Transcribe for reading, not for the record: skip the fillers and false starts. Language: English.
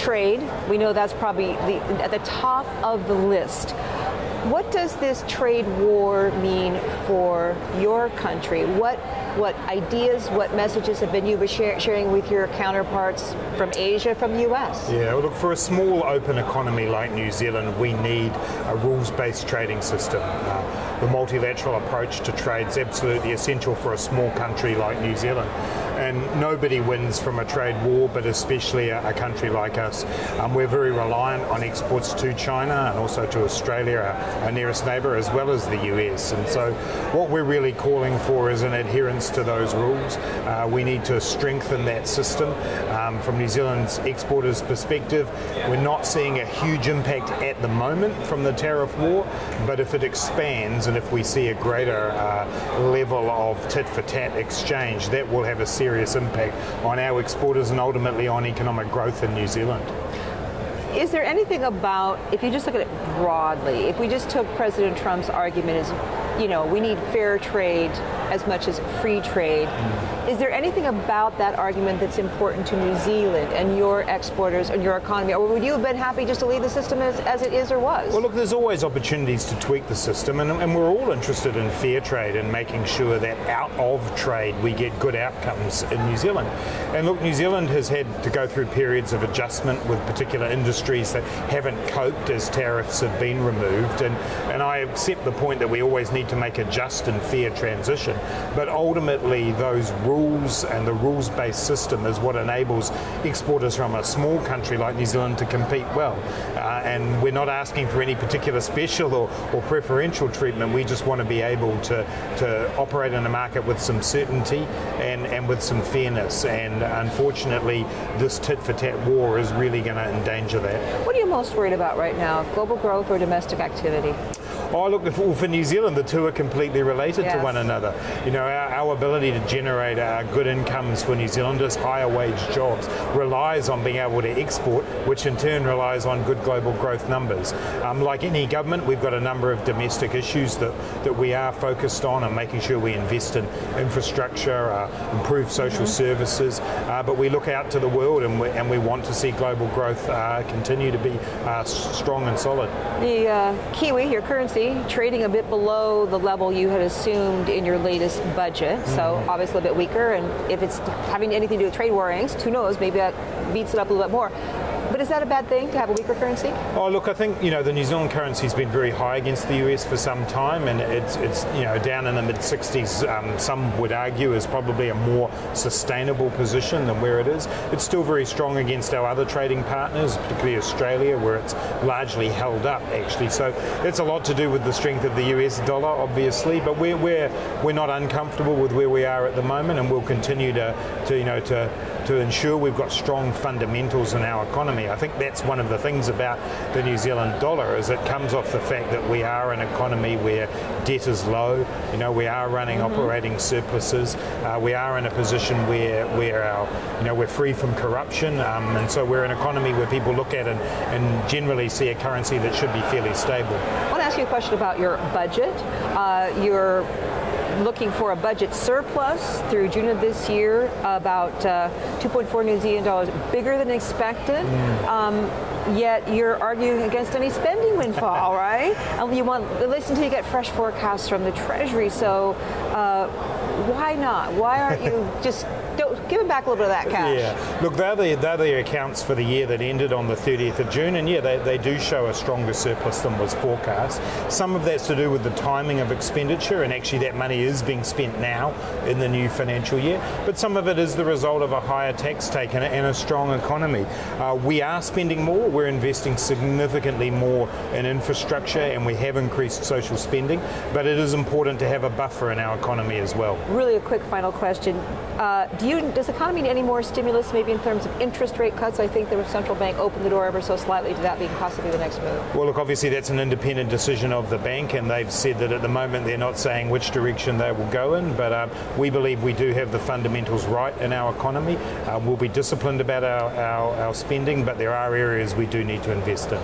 trade. We know that's probably at the top of the list. What does this trade war mean for your country? What ideas, what messages have been you been sharing with your counterparts from Asia, from the U.S.? Yeah, well, look, for a small open economy like New Zealand, we need a rules-based trading system. The multilateral approach to trade is absolutely essential for a small country like New Zealand. And nobody wins from a trade war, but especially a country like us. We're very reliant on exports to China and also to Australia, our nearest neighbour, as well as the US. And so what we're really calling for is an adherence to those rules. We need to strengthen that system. From New Zealand's exporters' perspective, we're not seeing a huge impact at the moment from the tariff war, but if it expands and if we see a greater level of tit-for-tat exchange, that will have a serious impact on our exporters and ultimately on economic growth in New Zealand. Is there anything about, if you just look at it broadly, if we just took President Trump's argument as, you know, we need fair trade as much as free trade, is there anything about that argument that's important to New Zealand and your exporters and your economy? Or would you have been happy just to leave the system as it is or was? Well, look, there's always opportunities to tweak the system, and we're all interested in fair trade and making sure that out of trade we get good outcomes in New Zealand. And look, New Zealand has had to go through periods of adjustment with particular industries that haven't coped as tariffs have been removed, and I accept the point that we always need to make a just and fair transition, but ultimately those rules and the rules-based system is what enables exporters from a small country like New Zealand to compete well. And we're not asking for any particular special or preferential treatment. We just want to be able to operate in a market with some certainty and with some fairness. And unfortunately, this tit-for-tat war is really going to endanger that. What are you most worried about right now, global growth or domestic activity? Oh, look, for New Zealand, the two are completely related to one another. You know, our ability to generate good incomes for New Zealanders, higher wage jobs, relies on being able to export, which in turn relies on good global growth numbers. Like any government, we've got a number of domestic issues that we are focused on and making sure we invest in infrastructure, improve social services, but we look out to the world and we want to see global growth continue to be strong and solid. The Kiwi, your currency, trading a bit below the level you had assumed in your latest budget, so obviously a bit weaker, and if it's having anything to do with trade war angst, who knows, maybe that beats it up a little bit more. But is that a bad thing to have a weaker currency? Oh, look, I think, you know, the New Zealand currency has been very high against the US for some time, and it's you know, down in the mid-60s. Some would argue is probably a more sustainable position than where it is. It's still very strong against our other trading partners, particularly Australia, where it's largely held up, actually. So that's a lot to do with the strength of the US dollar, obviously, but we're not uncomfortable with where we are at the moment, and we'll continue to ensure we've got strong fundamentals in our economy. I think that's one of the things about the New Zealand dollar, is it comes off the fact that we are an economy where debt is low. You know, we are running operating surpluses. We are in a position where we're free from corruption, and so we're an economy where people look at and generally see a currency that should be fairly stable. I want to ask you a question about your budget. You're looking for a budget surplus through June of this year, about 2.4 New Zealand dollars, bigger than expected. Yet you're arguing against any spending windfall, right? And you want to listen until you get fresh forecasts from the Treasury. So why not? Why aren't you just give it back a little bit of that cash? Yeah, look, they're the accounts for the year that ended on the 30th of June, and yeah, they do show a stronger surplus than was forecast. Some of that's to do with the timing of expenditure, and actually that money is being spent now in the new financial year, but some of it is the result of a higher tax take and a strong economy. We are spending more, we're investing significantly more in infrastructure, and we have increased social spending, but it is important to have a buffer in our economy as well. Really a quick final question. Does the economy need any more stimulus, maybe in terms of interest rate cuts? I think the central bank opened the door ever so slightly to that being possibly the next move. Well, look, obviously that's an independent decision of the bank, and they've said that at the moment they're not saying which direction they will go in, but we believe we do have the fundamentals right in our economy. We'll be disciplined about our spending, but there are areas we do need to invest in.